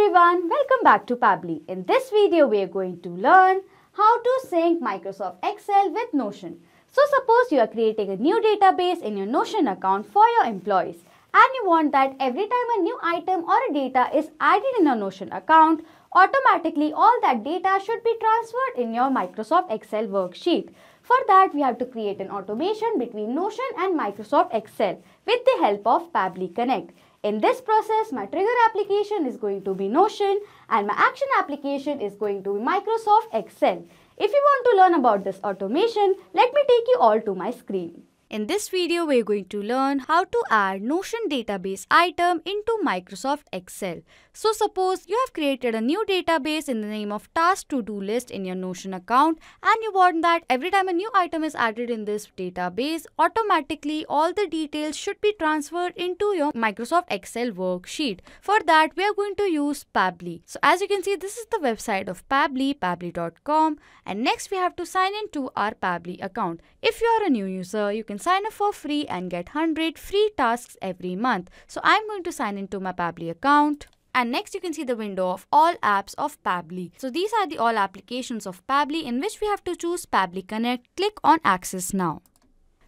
everyone, welcome back to Pabbly. In this video, we are going to learn how to sync Microsoft Excel with Notion. So suppose you are creating a new database in your Notion account for your employees and you want that every time a new item or a data is added in your Notion account, automatically all that data should be transferred in your Microsoft Excel worksheet. For that, we have to create an automation between Notion and Microsoft Excel with the help of Pabbly Connect. In this process, my trigger application is going to be Notion and my action application is going to be Microsoft Excel. If you want to learn about this automation, let me take you all to my screen. In this video, we are going to learn how to add Notion database item into Microsoft Excel. So suppose you have created a new database in the name of task to-do list in your Notion account and you want that every time a new item is added in this database, automatically all the details should be transferred into your Microsoft Excel worksheet. For that, we are going to use Pabbly. So as you can see, this is the website of Pabbly, pabbly.com, and next we have to sign in to our Pabbly account. If you are a new user, you can sign up for free and get 100 free tasks every month. So I'm going to sign into my Pabbly account. And next you can see the window of all apps of Pabbly. So these are the all applications of Pabbly in which we have to choose Pabbly Connect. Click on Access Now.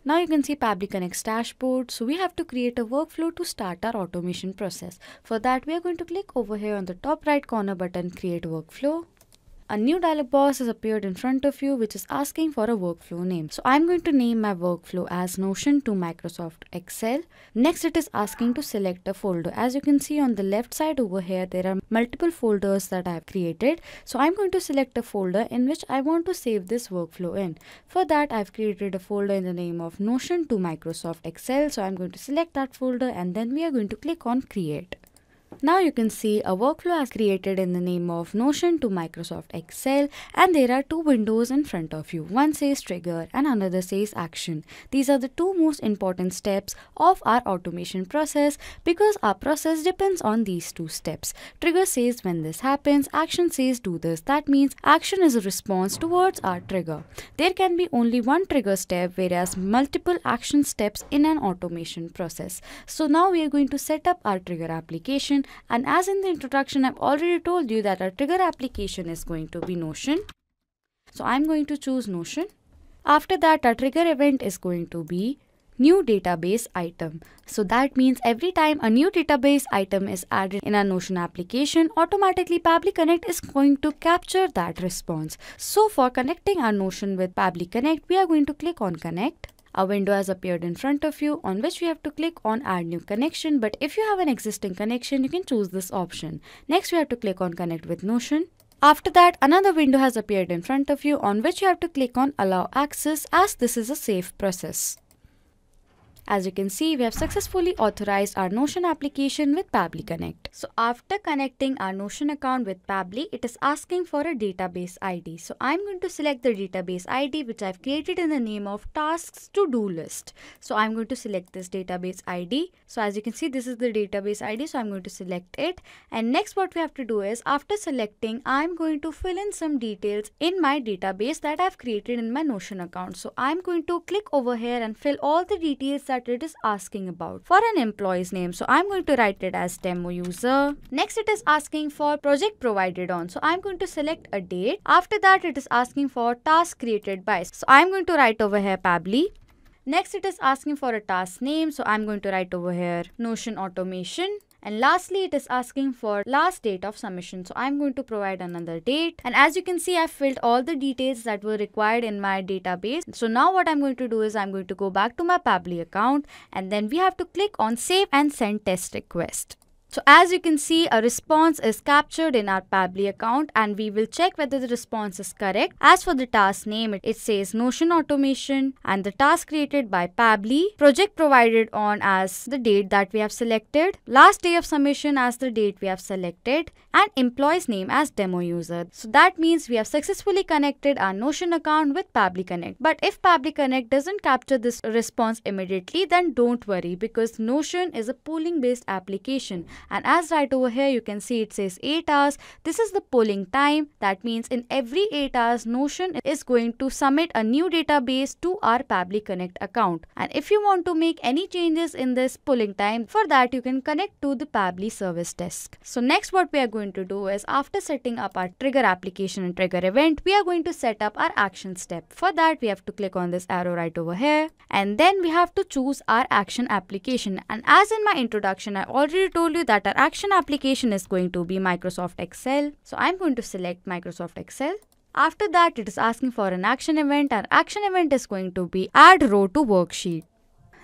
Now you can see Pabbly Connect's dashboard. So we have to create a workflow to start our automation process. For that, we are going to click over here on the top right corner button, Create Workflow. A new dialog box has appeared in front of you which is asking for a workflow name. So I'm going to name my workflow as Notion to Microsoft Excel. Next it is asking to select a folder. As you can see on the left side over here, there are multiple folders that I have created. So I'm going to select a folder in which I want to save this workflow in. For that, I've created a folder in the name of Notion to Microsoft Excel. So I'm going to select that folder and then we are going to click on Create. Now you can see a workflow has created in the name of Notion to Microsoft Excel and there are two windows in front of you. One says trigger and another says action. These are the two most important steps of our automation process because our process depends on these two steps. Trigger says when this happens, action says do this. That means action is a response towards our trigger. There can be only one trigger step whereas multiple action steps in an automation process. So now we are going to set up our trigger application. And as in the introduction, I've already told you that our trigger application is going to be Notion. So I'm going to choose Notion. After that, our trigger event is going to be new database item. So that means every time a new database item is added in our Notion application, automatically Pabbly Connect is going to capture that response. So for connecting our Notion with Pabbly Connect, we are going to click on Connect. A window has appeared in front of you on which we have to click on Add New Connection, but if you have an existing connection, you can choose this option. Next, we have to click on Connect with Notion. After that, another window has appeared in front of you on which you have to click on Allow Access as this is a safe process. As you can see, we have successfully authorized our Notion application with Pabbly Connect. So after connecting our Notion account with Pabbly, it is asking for a database ID. So I'm going to select the database ID which I've created in the name of tasks to-do list. So I'm going to select this database ID. So as you can see, this is the database ID. So I'm going to select it. And next what we have to do is after selecting, I'm going to fill in some details in my database that I've created in my Notion account. So I'm going to click over here and fill all the details that it is asking about. For an employee's name, so I'm going to write it as demo user. Next it is asking for project provided on, so I'm going to select a date. After that it is asking for task created by, so I'm going to write over here Pabbly. Next it is asking for a task name, so I'm going to write over here Notion automation. And lastly, it is asking for last date of submission. So I'm going to provide another date. And as you can see, I've filled all the details that were required in my database. So now what I'm going to do is I'm going to go back to my Pabbly account and then we have to click on Save and Send Test Request. So as you can see, a response is captured in our Pabbly account and we will check whether the response is correct. As for the task name, it says Notion automation and the task created by Pabbly, project provided on as the date that we have selected, last day of submission as the date we have selected, and employee's name as demo user. So that means we have successfully connected our Notion account with Pabbly Connect. But if Pabbly Connect doesn't capture this response immediately, then don't worry because Notion is a polling based application. And as right over here you can see it says 8 hours. This is the polling time. That means in every 8 hours Notion is going to submit a new database to our Pabbly Connect account. And if you want to make any changes in this polling time, for that you can connect to the Pabbly service desk. So next what we are going to do is, after setting up our trigger application and trigger event, we are going to set up our action step. For that we have to click on this arrow right over here, and then we have to choose our action application. And as in my introduction I already told you that our action application is going to be Microsoft Excel. So I'm going to select Microsoft Excel. After that it is asking for an action event. Our action event is going to be add row to worksheet.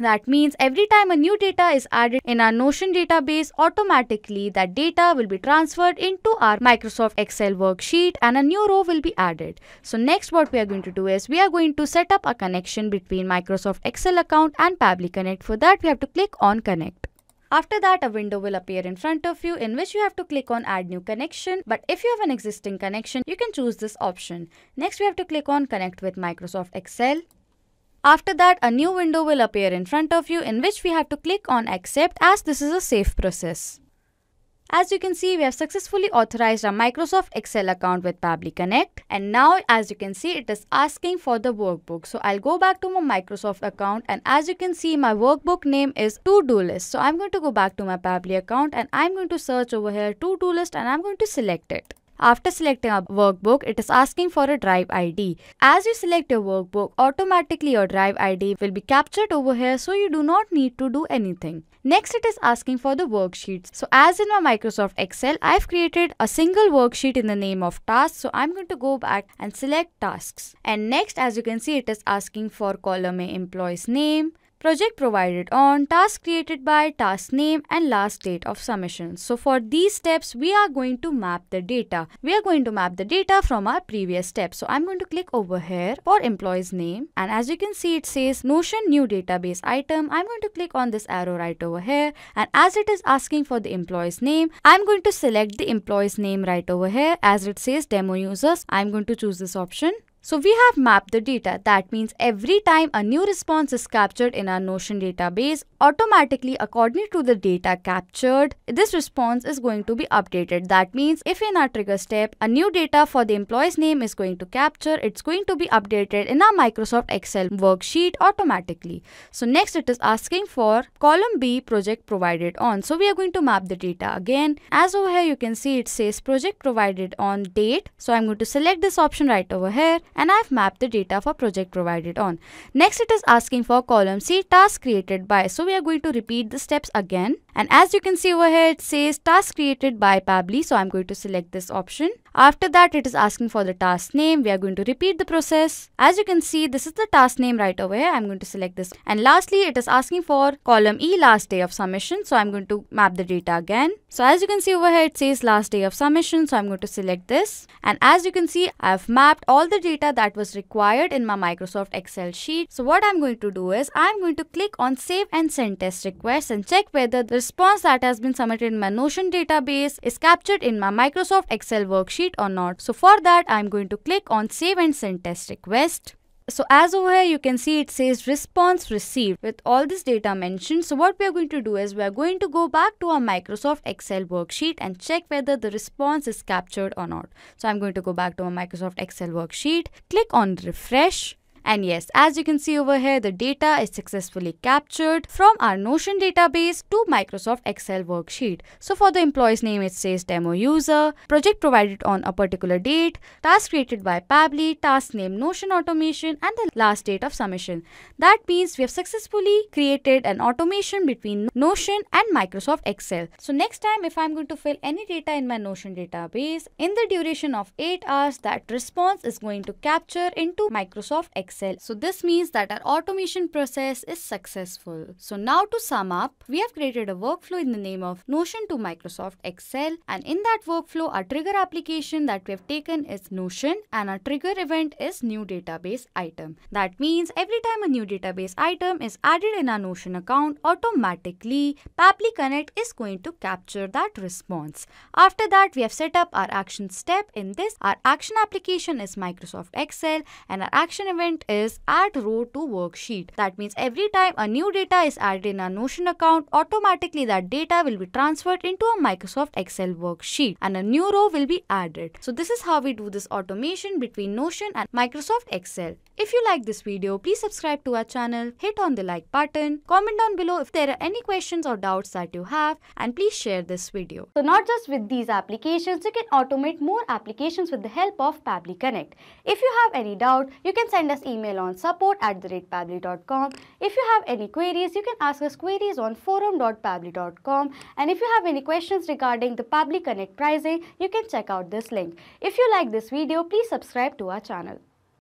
That means every time a new data is added in our Notion database, automatically that data will be transferred into our Microsoft Excel worksheet and a new row will be added. So next what we are going to do is, we are going to set up a connection between Microsoft Excel account and Pabbly Connect. For that we have to click on Connect. After that a window will appear in front of you in which you have to click on add new connection, but if you have an existing connection you can choose this option. Next we have to click on connect with Microsoft Excel. After that a new window will appear in front of you in which we have to click on accept, as this is a safe process. As you can see, we have successfully authorized our Microsoft Excel account with Pabbly Connect, and now as you can see it is asking for the workbook. So I'll go back to my Microsoft account, and as you can see my workbook name is to-do list. So I'm going to go back to my Pabbly account and I'm going to search over here to-do list and I'm going to select it. After selecting a workbook, it is asking for a drive ID. As you select your workbook, automatically your drive ID will be captured over here, so you do not need to do anything. Next it is asking for the worksheets. So as in my Microsoft Excel, I've created a single worksheet in the name of tasks. So I'm going to go back and select tasks. And next, as you can see, it is asking for column A employee's name, project provided on, task created by, task name, and last date of submission. So for these steps, we are going to map the data. We are going to map the data from our previous steps. So I'm going to click over here for employee's name. And as you can see, it says Notion new database item. I'm going to click on this arrow right over here. And as it is asking for the employee's name, I'm going to select the employee's name right over here. As it says demo users, I'm going to choose this option. So we have mapped the data. That means every time a new response is captured in our Notion database, automatically according to the data captured, this response is going to be updated. That means if in our trigger step, a new data for the employee's name is going to capture, it's going to be updated in our Microsoft Excel worksheet automatically. So next it is asking for column B project provided on. So we are going to map the data again. As over here you can see it says project provided on date. So I'm going to select this option right over here. And I've mapped the data for project provided on. Next it is asking for column C task created by. So we are going to repeat the steps again. And as you can see over here it says task created by Pabbly. So I'm going to select this option. After that it is asking for the task name. We are going to repeat the process. As you can see, this is the task name right over here. I'm going to select this. And lastly it is asking for column E last day of submission. So I'm going to map the data again. So as you can see over here it says last day of submission. So I'm going to select this. And as you can see, I've mapped all the data that was required in my Microsoft Excel sheet. So what I'm going to do is, I'm going to click on save and send test requests and check whether the response that has been submitted in my Notion database is captured in my Microsoft Excel worksheet or not. So for that I'm going to click on save and send test request. So as over here you can see it says response received with all this data mentioned. So what we are going to do is, we are going to go back to our Microsoft Excel worksheet and check whether the response is captured or not. So I'm going to go back to my Microsoft Excel worksheet, click on refresh. And yes, as you can see over here, the data is successfully captured from our Notion database to Microsoft Excel worksheet. So for the employee's name, it says demo user, project provided on a particular date, task created by Pabbly, task name Notion automation, and the last date of submission. That means we have successfully created an automation between Notion and Microsoft Excel. So next time, if I'm going to fill any data in my Notion database, in the duration of 8 hours, that response is going to capture into Microsoft Excel. So this means that our automation process is successful. So now to sum up, we have created a workflow in the name of Notion to Microsoft Excel, and in that workflow our trigger application that we have taken is Notion and our trigger event is new database item. That means every time a new database item is added in our Notion account, automatically Pabbly Connect is going to capture that response. After that, we have set up our action step. In this, our action application is Microsoft Excel and our action event Connect is add row to worksheet. That means every time a new data is added in a Notion account, automatically that data will be transferred into a Microsoft Excel worksheet and a new row will be added. So this is how we do this automation between Notion and Microsoft Excel. If you like this video, please subscribe to our channel, hit on the like button, comment down below if there are any questions or doubts that you have, and please share this video. So not just with these applications, you can automate more applications with the help of Pabbly Connect. If you have any doubt, you can send us email on support@pabbly.com. If you have any queries, you can ask us queries on forum.pabbly.com. And if you have any questions regarding the Pabbly Connect pricing, you can check out this link. If you like this video, please subscribe to our channel.